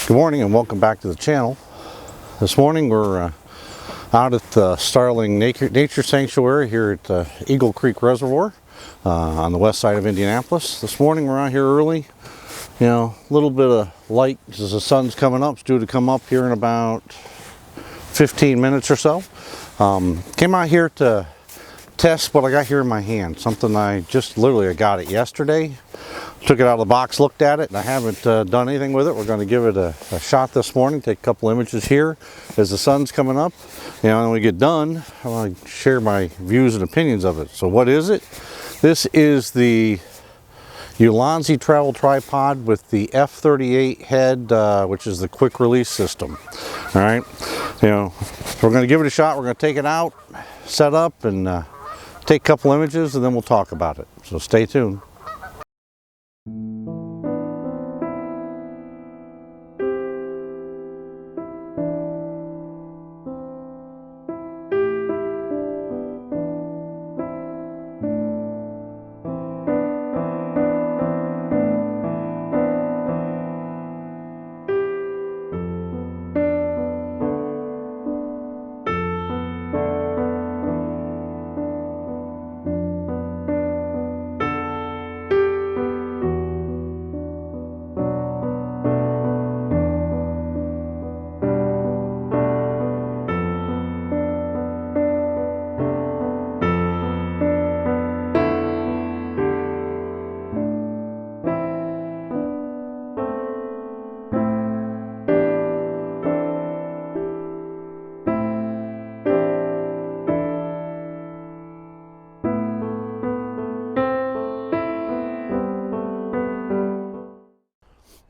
Good morning and welcome back to the channel. This morning we're out at the Starling Nature Sanctuary here at Eagle Creek Reservoir on the west side of Indianapolis. This morning we're out here early, a little bit of light because the sun's coming up. It's due to come up here in about 15 minutes or so. Came out here to test what I got here in my hand, something I got it yesterday. Took it out of the box, looked at it, and I haven't done anything with it. We're going to give it a shot this morning, take a couple images here as the sun's coming up. When we get done, I want to share my views and opinions of it. So what is it? This is the Ulanzi travel tripod with the F38 head, which is the quick release system. All right, so we're going to give it a shot. We're going to take it out, set up, and take a couple images, and then we'll talk about it. So stay tuned.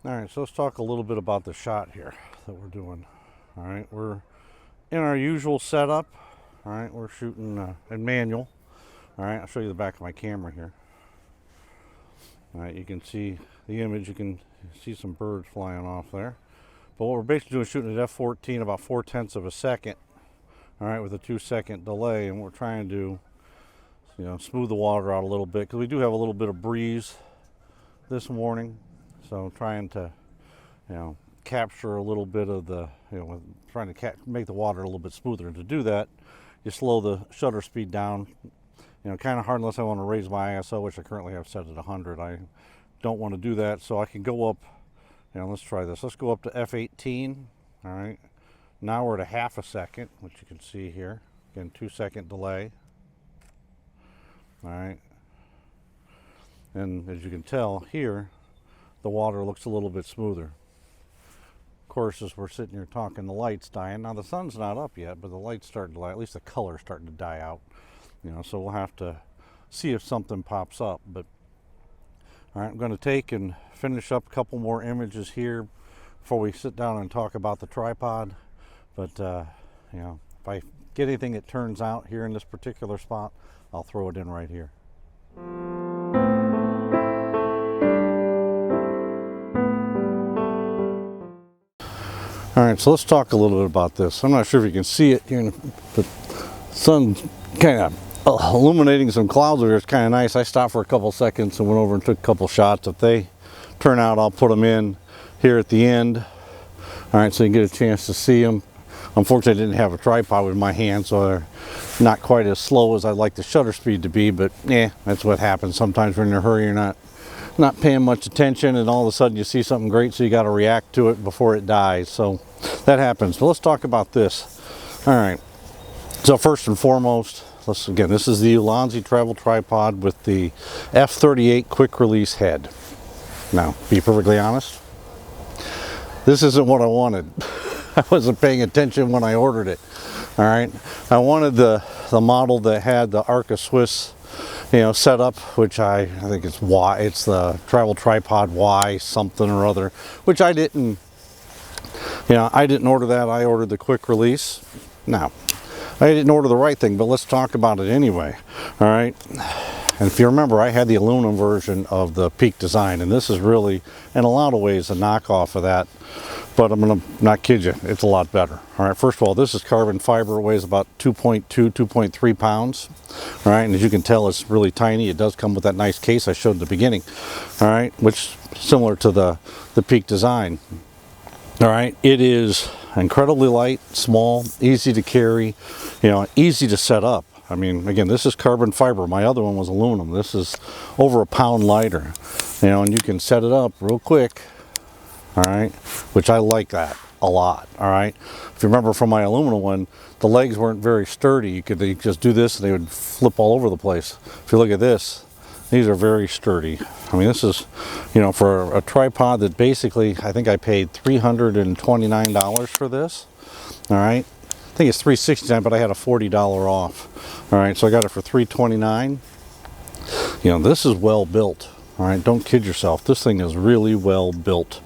Alright, so let's talk a little bit about the shot here that we're doing. Alright, we're in our usual setup. Alright, we're shooting in manual. Alright, I'll show you the back of my camera here. Alright, you can see the image, you can see some birds flying off there. But what we're basically doing is shooting at F14 about 4/10 of a second. Alright, with a 2-second delay, and what we're trying to do, smooth the water out a little bit, because we do have a little bit of breeze this morning. So I'm trying to, capture a little bit of the, trying to make the water a little bit smoother. And to do that, you slow the shutter speed down. Kind of hard unless I want to raise my ISO, which I currently have set at 100. I don't want to do that, so I can go up. Let's try this. Let's go up to F18. All right. Now we're at a half a second, which you can see here. Again, 2-second delay. All right. And as you can tell here, the water looks a little bit smoother. Of course, as we're sitting here talking, the light's dying. Now the sun's not up yet, but the light's starting to light, at least the color's starting to die out. So we'll have to see if something pops up. But all right, I'm going to take and finish up a couple more images here before we sit down and talk about the tripod. But if I get anything that turns out here in this particular spot, I'll throw it in right here. All right, so let's talk a little bit about this. I'm not sure if you can see it here, but the sun's kind of illuminating some clouds over here. It's kind of nice. I stopped for a couple seconds and went over and took a couple shots. If they turn out, I'll put them in here at the end. All right, so you can get a chance to see them. Unfortunately, I didn't have a tripod with my hand, so they're not quite as slow as I'd like the shutter speed to be, but that's what happens. Sometimes when you're in a hurry, you're not paying much attention, and all of a sudden you see something great, so you got to react to it before it dies. So that happens. But let's talk about this. All right, so first and foremost, this is the Ulanzi travel tripod with the F38 quick release head. Now, be perfectly honest, this isn't what I wanted. I wasn't paying attention when I ordered it. All right, I wanted the model that had the Arca Swiss set up, which I think it's Y. It's the travel tripod Y something or other, which I didn't. I didn't order that. I ordered the quick release. Now, I didn't order the right thing, but let's talk about it anyway. All right. And if you remember, I had the aluminum version of the Peak design, and this is really, in a lot of ways, a knockoff of that. But I'm gonna not kid you, it's a lot better. All right, first of all, this is carbon fiber. It weighs about 2.2, 2.3 pounds. All right, and as you can tell, it's really tiny. It does come with that nice case I showed at the beginning. All right, which is similar to the Peak design. All right, it is incredibly light, small, easy to carry, you know, easy to set up. I mean, again, this is carbon fiber. My other one was aluminum. This is over a pound lighter, you know, and you can set it up real quick. All right, which I like that a lot. All right, if you remember from my aluminum one, the legs weren't very sturdy. You could just do this and they would flip all over the place. If you look at this, these are very sturdy. I mean, this is, you know, for a tripod that basically, I think I paid $329 for this. All right, I think it's $369, but I had a $40 off. All right, so I got it for $329. You know, this is well built. All right, don't kid yourself. This thing is really well built.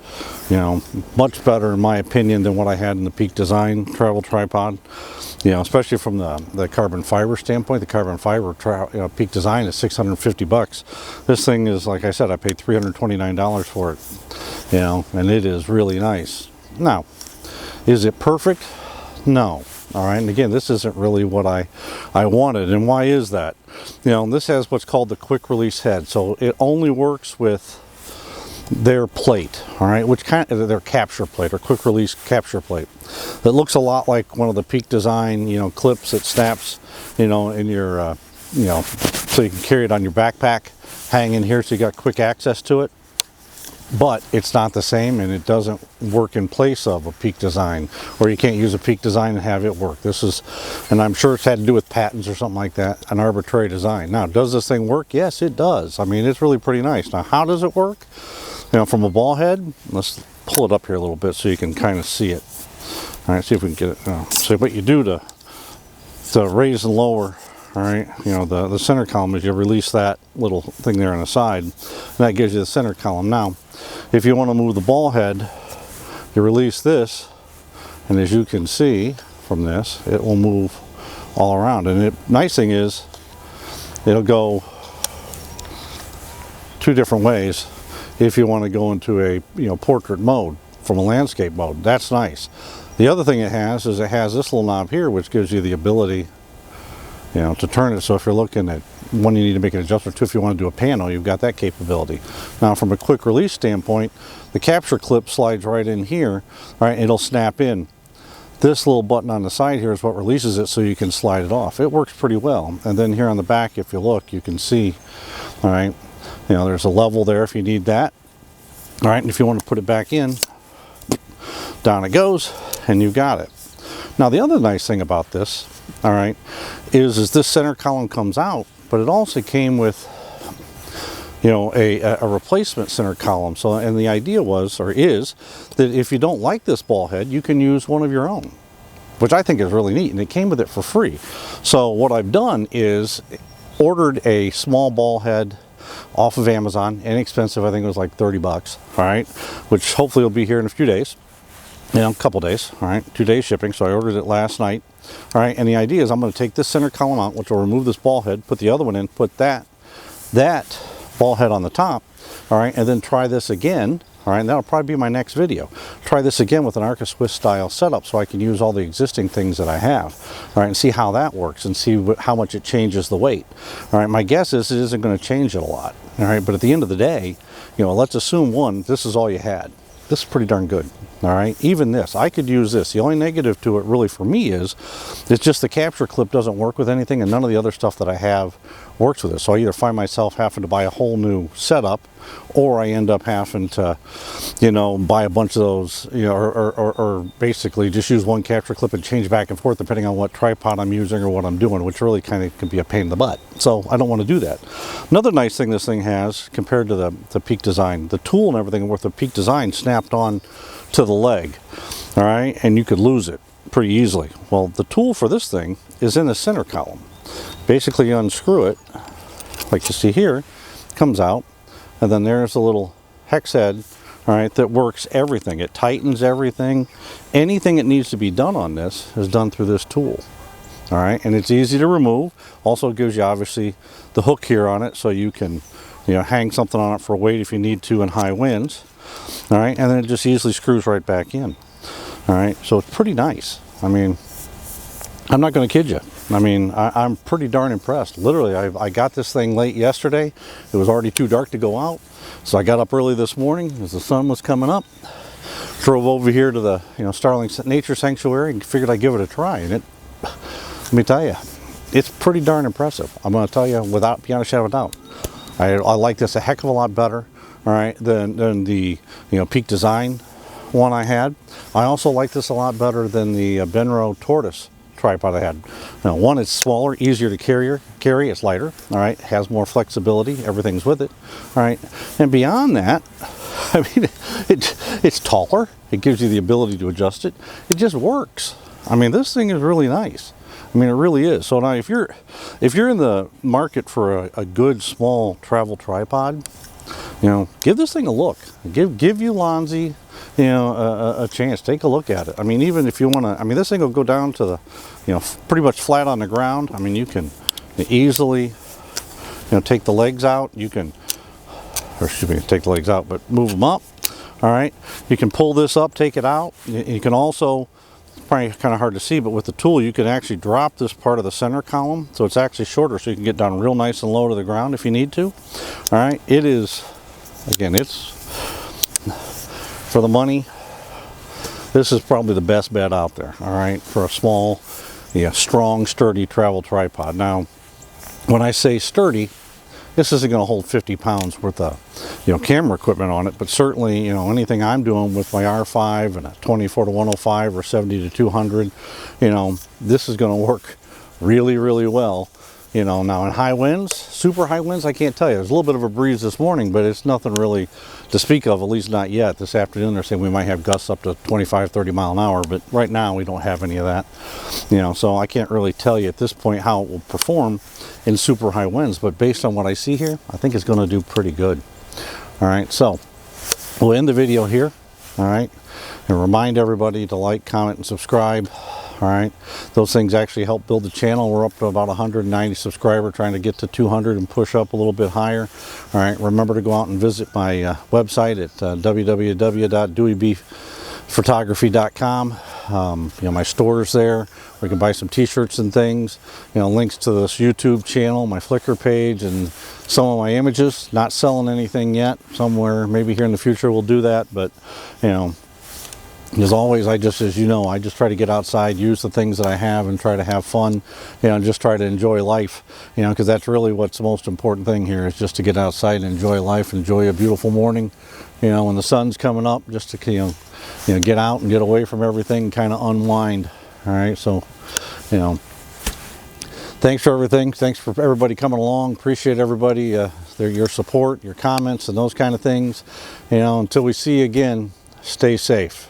You know, much better in my opinion than what I had in the Peak Design travel tripod. You know, especially from the carbon fiber standpoint. The carbon fiber Peak Design is $650. This thing is, like I said, I paid $329 for it. You know, and it is really nice. Now, is it perfect? No. All right, and again, this isn't really what I wanted. And why is that? You know, this has what's called the quick release head, so it only works with their plate. All right, which kind of their capture plate or quick release capture plate. That looks a lot like one of the Peak Design, you know, clips that snaps, you know, in your, you know, so you can carry it on your backpack, hang in here, so you got quick access to it. But it's not the same, and it doesn't work in place of a Peak Design, or you can't use a Peak Design and have it work. This is, and I'm sure it's had to do with patents or something like that, an arbitrary design. Now, does this thing work? Yes, it does. I mean, it's really pretty nice. Now, how does it work? You know, from a ball head, let's pull it up here a little bit so you can kind of see it. All right, see if we can get it. So what you do to raise and lower, all right, you know, the center column is you release that little thing there on the side, and that gives you the center column. Now, if you want to move the ball head, you release this, and as you can see from this, it will move all around. And the nice thing is, it'll go two different ways. If you want to go into a, you know, portrait mode from a landscape mode, that's nice. The other thing it has is it has this little knob here, which gives you the ability, you know, to turn it. So if you're looking at one you need to make an adjustment to, if you want to do a panel, you've got that capability. Now, from a quick release standpoint, the capture clip slides right in here. All right, it'll snap in. This little button on the side here is what releases it, so you can slide it off. It works pretty well. And then here on the back, if you look, you can see, all right, you know, there's a level there if you need that. All right, and if you want to put it back in, down it goes, and you've got it. Now, the other nice thing about this, all right, is this center column comes out, but it also came with, you know, a replacement center column. So, and the idea was, or is, that if you don't like this ball head, you can use one of your own, which I think is really neat, and it came with it for free. So what I've done is ordered a small ball head off of Amazon, inexpensive. I think it was like 30 bucks, all right, which hopefully will be here in a few days, you know, a couple days, all right, 2 days shipping. So I ordered it last night, all right, and the idea is I'm going to take this center column out, which will remove this ball head, put the other one in, put that ball head on the top, all right, and then try this again, all right, and that'll probably be my next video. Try this again with an Arca Swiss style setup so I can use all the existing things that I have, all right, and see how that works and see how much it changes the weight. All right, my guess is it isn't going to change it a lot, all right, but at the end of the day, you know, let's assume this is all you had. This is pretty darn good, all right? Even this, I could use this. The only negative to it really for me is, it's just the capture clip doesn't work with anything, and none of the other stuff that I have works with it. So I either find myself having to buy a whole new setup, or I end up having to, you know, buy a bunch of those, you know, or basically just use one capture clip and change back and forth depending on what tripod I'm using or what I'm doing, which really kind of can be a pain in the butt. So I don't want to do that. Another nice thing this thing has compared to the Peak Design, the tool and everything with the Peak Design snapped on to the leg, all right, and you could lose it pretty easily. Well, the tool for this thing is in the center column. Basically, you unscrew it, like you see here, it comes out, and then there's a little hex head, all right, that works everything. It tightens everything. Anything that needs to be done on this is done through this tool, all right, and it's easy to remove. Also gives you obviously the hook here on it, so you can, you know, hang something on it for weight if you need to in high winds, all right, and then it just easily screws right back in, all right, so it's pretty nice. I mean, I'm not going to kid you. I mean, I'm pretty darn impressed. Literally, I got this thing late yesterday. It was already too dark to go out, so I got up early this morning as the sun was coming up. drove over here to the Starling Nature Sanctuary and figured I'd give it a try, and let me tell you, it's pretty darn impressive. I'm going to tell you without beyond a shadow of a doubt. I like this a heck of a lot better, all right, than the Peak Design one I had. I also like this a lot better than the Benro Tortoise tripod I had. Now, one, it's smaller, easier to carry, it's lighter, all right, has more flexibility, everything's with it, all right, and beyond that, I mean, it's taller, it gives you the ability to adjust it, it just works. I mean, this thing is really nice. I mean, it really is. So now if you're in the market for a good small travel tripod, give this thing a look. Give Ulanzi, a chance. Take a look at it. I mean, even if you want to, I mean, this thing will go down to the, pretty much flat on the ground. I mean, you can easily, take the legs out. You can, or excuse me, take the legs out, but move them up. All right. You can pull this up, take it out. You can also, probably kind of hard to see, but with the tool you can actually drop this part of the center column so it's actually shorter, so you can get down real nice and low to the ground if you need to. All right, it is, again, it's for the money, this is probably the best bet out there, all right, for a small, strong, sturdy travel tripod. Now, when I say sturdy, this isn't going to hold 50 pounds worth of camera equipment on it, but certainly anything I'm doing with my R5 and a 24-105 or 70-200, this is going to work really, really well. Now in high winds, super high winds, I can't tell you. There's a little bit of a breeze this morning, but it's nothing really to speak of, at least not yet. This afternoon they're saying we might have gusts up to 25-30 mile an hour, but right now we don't have any of that. So I can't really tell you at this point how it will perform in super high winds, but based on what I see here, I think it's going to do pretty good. All right, so we'll end the video here. All right, and remind everybody to like, comment, and subscribe. All right, those things actually help build the channel. We're up to about 190 subscribers, trying to get to 200 and push up a little bit higher. All right, remember to go out and visit my website at www.deweybephotography.com. My store's there. We can buy some t-shirts and things. Links to this YouTube channel, my Flickr page, and some of my images. Not selling anything yet. Somewhere, maybe here in the future we'll do that, but as always, I just try to get outside, use the things that I have, and try to have fun, and just try to enjoy life, because that's really what's the most important thing here, is just to get outside and enjoy life, enjoy a beautiful morning, when the sun's coming up, just to, get out and get away from everything, kind of unwind. All right, so, thanks for everything. Thanks for everybody coming along. Appreciate everybody, your support, your comments, and those kind of things. Until we see you again, stay safe.